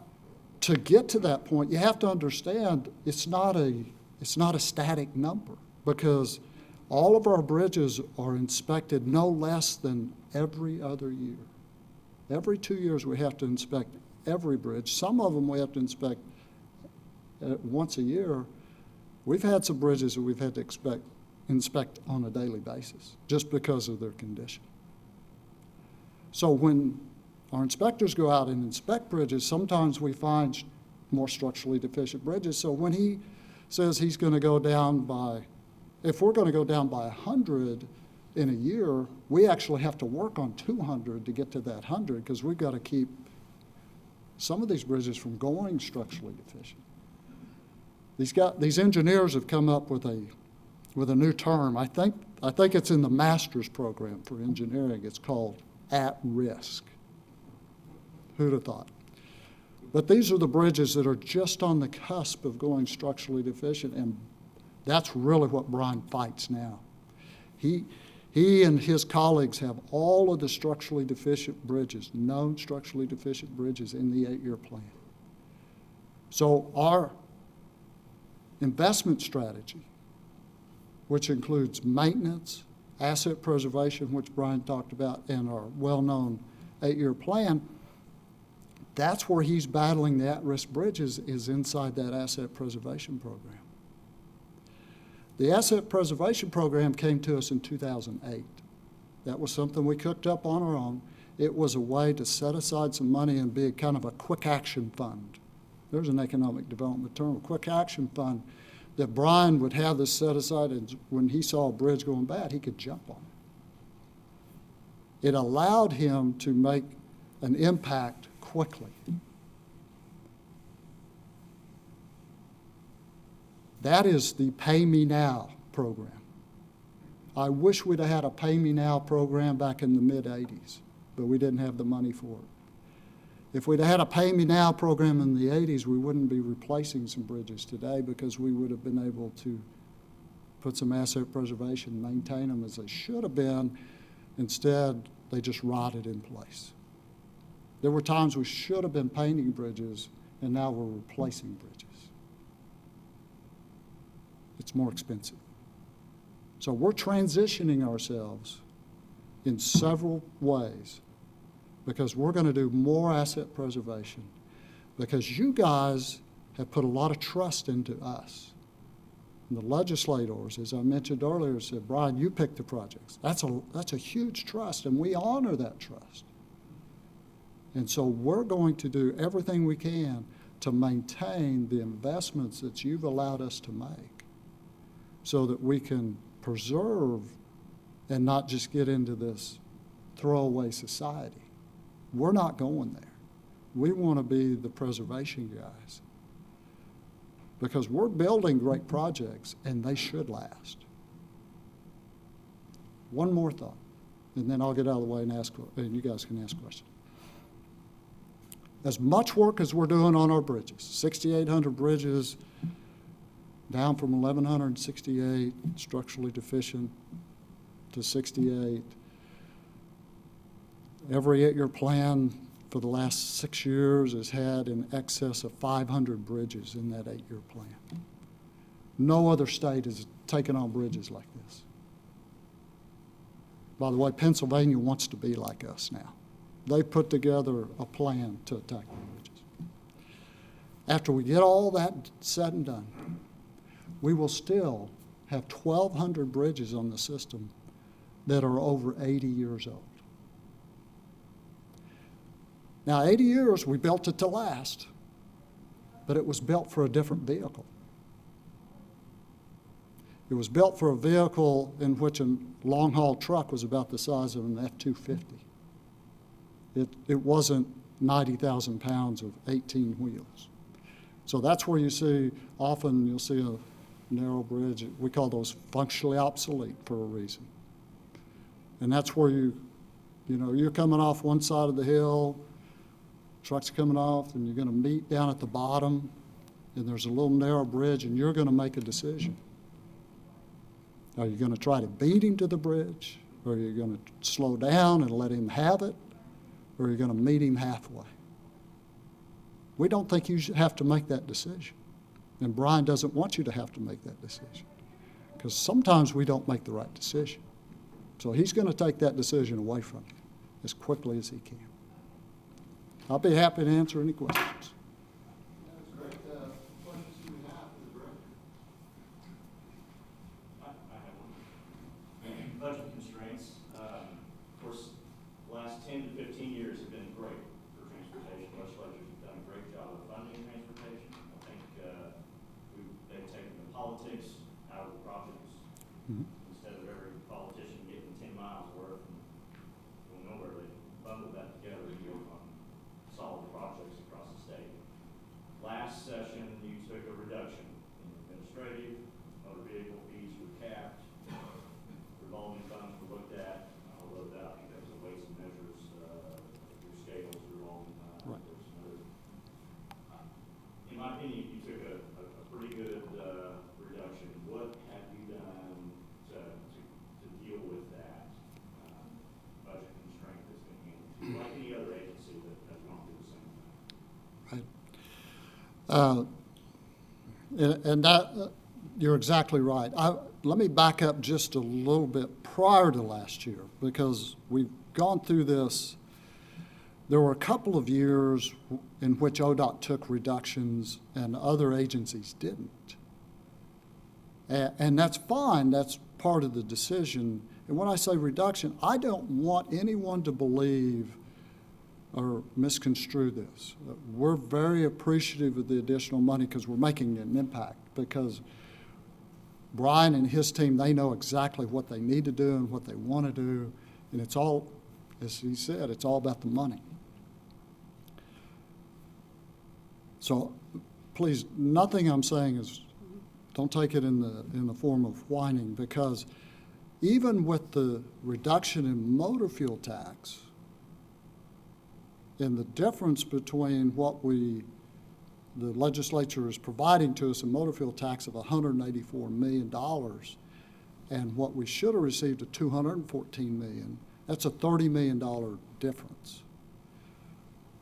to get to that point, you have to understand it's not a static number, because all of our bridges are inspected no less than every other year. Every 2 years we have to inspect every bridge. Some of them we have to inspect once a year. We've had some bridges that we've had to inspect on a daily basis just because of their condition. So when our inspectors go out and inspect bridges, sometimes we find more structurally deficient bridges. So when he says he's going to go down by, if we're going to go down by 100 in a year, we actually have to work on 200 to get to that 100, because we've got to keep some of these bridges from going structurally deficient. These engineers have come up with a new term. I think it's in the master's program for engineering. It's called at risk. Who'd have thought? But these are the bridges that are just on the cusp of going structurally deficient, and that's really what Brian fights now. He and his colleagues have all of the structurally deficient bridges, known structurally deficient bridges in the 8-year plan. So our investment strategy, which includes maintenance, asset preservation, which Brian talked about, and our well-known 8-year plan, that's where he's battling the at-risk bridges, is inside that asset preservation program. The asset preservation program came to us in 2008. That was something we cooked up on our own. It was a way to set aside some money and be kind of a quick action fund. There's an economic development term, a quick action fund, that Brian would have this set aside, and when he saw a bridge going bad, he could jump on it. It allowed him to make an impact quickly. That is the Pay Me Now program. I wish we'd have had a Pay Me Now program back in the mid-'80s, but we didn't have the money for it. If we'd had a Pay Me Now program in the 80s, we wouldn't be replacing some bridges today, because we would have been able to put some asset preservation, maintain them as they should have been. Instead, they just rotted in place. There were times we should have been painting bridges, and now we're replacing bridges. It's more expensive. So we're transitioning ourselves in several ways, because we're going to do more asset preservation, because you guys have put a lot of trust into us. And the legislators, as I mentioned earlier, said, Brian, you pick the projects. That's a huge trust, and we honor that trust. And so we're going to do everything we can to maintain the investments that you've allowed us to make, so that we can preserve and not just get into this throwaway society. We're not going there. We want to be the preservation guys, because we're building great projects, and they should last. One more thought, and then I'll get out of the way and you guys can ask questions. As much work as we're doing on our bridges, 6,800 bridges, down from 1,168 structurally deficient to 68. Every 8-year plan for the last 6 years has had in excess of 500 bridges in that 8-year plan. No other state has taken on bridges like this. By the way, Pennsylvania wants to be like us now. They put together a plan to attack the bridges. After we get all that said and done, we will still have 1,200 bridges on the system that are over 80 years old. Now, 80 years, we built it to last, but it was built for a different vehicle. It was built for a vehicle in which a long-haul truck was about the size of an F-250. It wasn't 90,000 pounds of 18 wheels. So that's where you see, often you'll see a narrow bridge. We call those functionally obsolete for a reason. And that's where you're coming off one side of the hill, truck's coming off, and you're going to meet down at the bottom, and there's a little narrow bridge, and you're going to make a decision. Are you going to try to beat him to the bridge, or are you going to slow down and let him have it, or are you going to meet him halfway? We don't think you should have to make that decision. And Brian doesn't want you to have to make that decision, because sometimes we don't make the right decision. So he's going to take that decision away from you as quickly as he can. I'll be happy to answer any questions. That's great. Questions you have for the director? I have one. Budget constraints. Of course, the last 10 to 15 years have been great for transportation. Legislatures have done a great job of funding transportation. I think they've taken the politics out of the projects. Mm-hmm. Instead of every politician getting 10 miles worth and going nowhere, they bundled that together to go on solid projects across the state. And that, you're exactly right. Let me back up just a little bit prior to last year, because we've gone through this. There were a couple of years in which ODOT took reductions and other agencies didn't. And that's fine, that's part of the decision. And when I say reduction, I don't want anyone to believe or misconstrue this. We're very appreciative of the additional money because we're making an impact, because Brian and his team, they know exactly what they need to do and what they want to do, and it's all, as he said, it's all about the money. So please, nothing I'm saying is, don't take it in the form of whining, because even with the reduction in motor fuel tax and the difference between what the legislature is providing to us in motor fuel tax of $184 million and what we should have received of $214 million, that's a $30 million difference.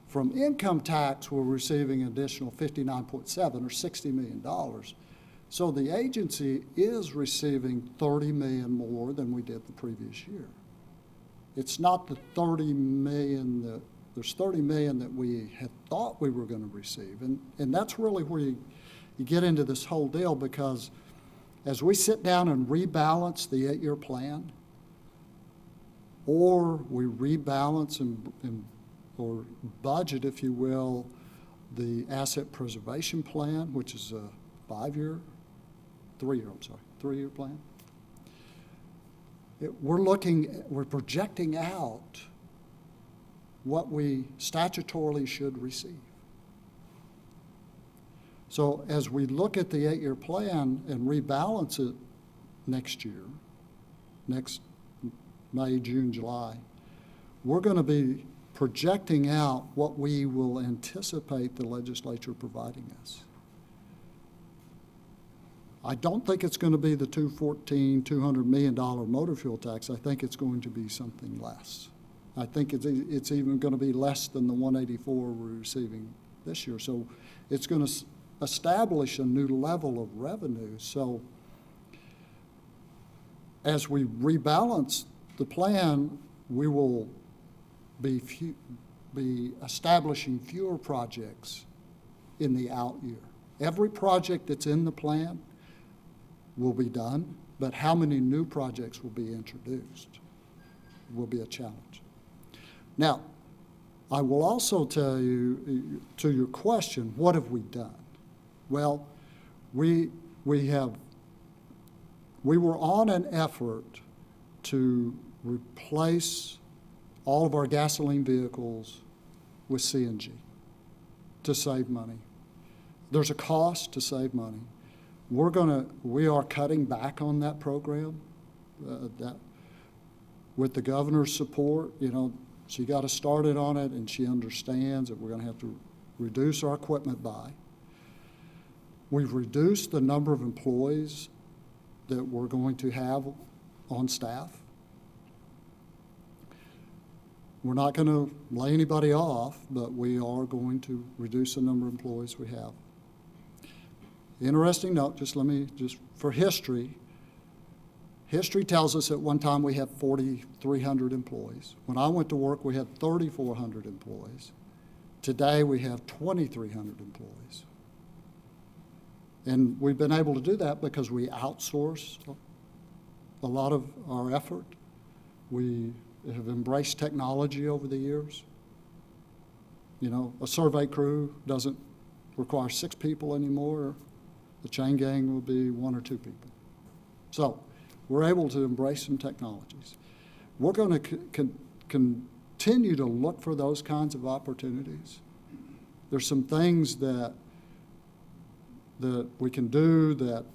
From income tax, we're receiving an additional 59.7 or $60 million. So the agency is receiving $30 million more than we did the previous year. It's not the $30 million there's $30 million that we had thought we were going to receive. And that's really where you get into this whole deal, because as we sit down and rebalance the 8-year plan, or we rebalance or budget, if you will, the asset preservation plan, which is a 3-year plan. We're projecting out what we statutorily should receive. So as we look at the 8-year plan and rebalance it next year, next May, June, July, we're going to be projecting out what we will anticipate the legislature providing us. I don't think it's going to be the $200 million motor fuel tax. I think it's going to be something less. I think it's even going to be less than the 184 we're receiving this year. So it's going to establish a new level of revenue. So as we rebalance the plan, we will be establishing fewer projects in the out year. Every project that's in the plan will be done, but how many new projects will be introduced will be a challenge. Now, I will also tell you, to your question, what have we done? Well, we were on an effort to replace all of our gasoline vehicles with CNG to save money. There's a cost to save money. We are cutting back on that program. With the governor's support, she got us started on it, and she understands that we're going to have to reduce our equipment buy. We've reduced the number of employees that we're going to have on staff. We're not going to lay anybody off, but we are going to reduce the number of employees we have. Interesting note, just for history, history tells us at one time we had 4,300 employees. When I went to work, we had 3,400 employees. Today, we have 2,300 employees. And we've been able to do that because we outsource a lot of our effort. We have embraced technology over the years. A survey crew doesn't require 6 people anymore. The chain gang will be 1 or 2 people. So we're able to embrace some technologies. We're going to continue to look for those kinds of opportunities. There's some things that we can do that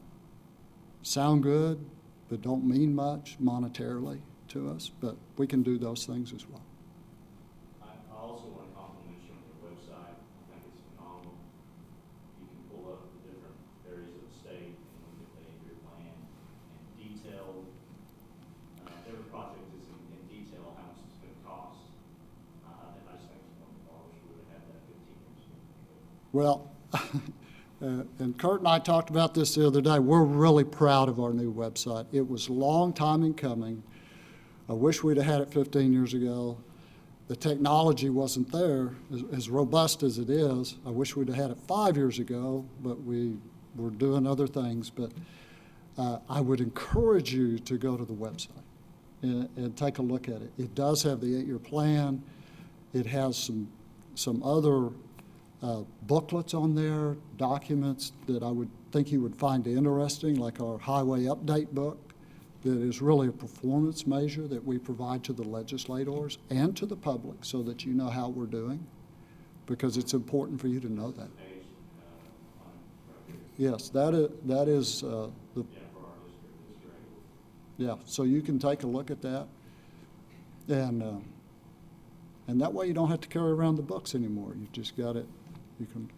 sound good but don't mean much monetarily to us, but we can do those things as well. I also want to compliment you on your website. I think it's phenomenal. You can pull up the different areas of the state and look at the 8-year plan and detail. Every project is in detail how much it's going to cost. I just think it's wonderful. I wish we would have had that 15 years ago. Well, And Kurt and I talked about this the other day. We're really proud of our new website. It was a long time in coming. I wish we'd have had it 15 years ago. The technology wasn't there, as robust as it is. I wish we'd have had it 5 years ago, but we were doing other things. But I would encourage you to go to the website and take a look at it. It does have the 8-year plan. It has some other booklets on there, documents that I would think you would find interesting, like our highway update book, that is really a performance measure that we provide to the legislators and to the public so that you know how we're doing, because it's important for you to know that. Yes, that is the. Yeah, so you can take a look at that, and that way you don't have to carry around the books anymore. You've just got it. You can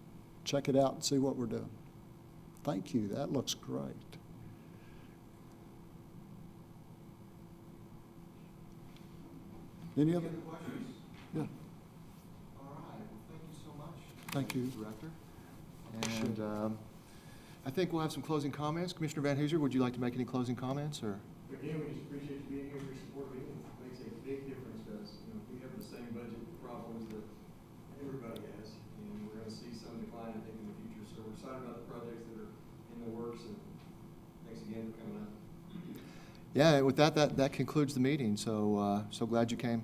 check it out and see what we're doing. Thank you. That looks great. Any other questions? Yeah. All right, well, thank you so much. Thank you. Director. And I think we'll have some closing comments. Commissioner Van Hooser, would you like to make any closing comments, or? Again, we just appreciate you being here, your support meeting. It makes a big difference to us. You know, we have the same budget problems that everybody has, and we're gonna see some decline, I think, in the future. So we're excited about the projects that are in the works, and thanks again for coming out. Yeah, with that concludes the meeting, so glad you came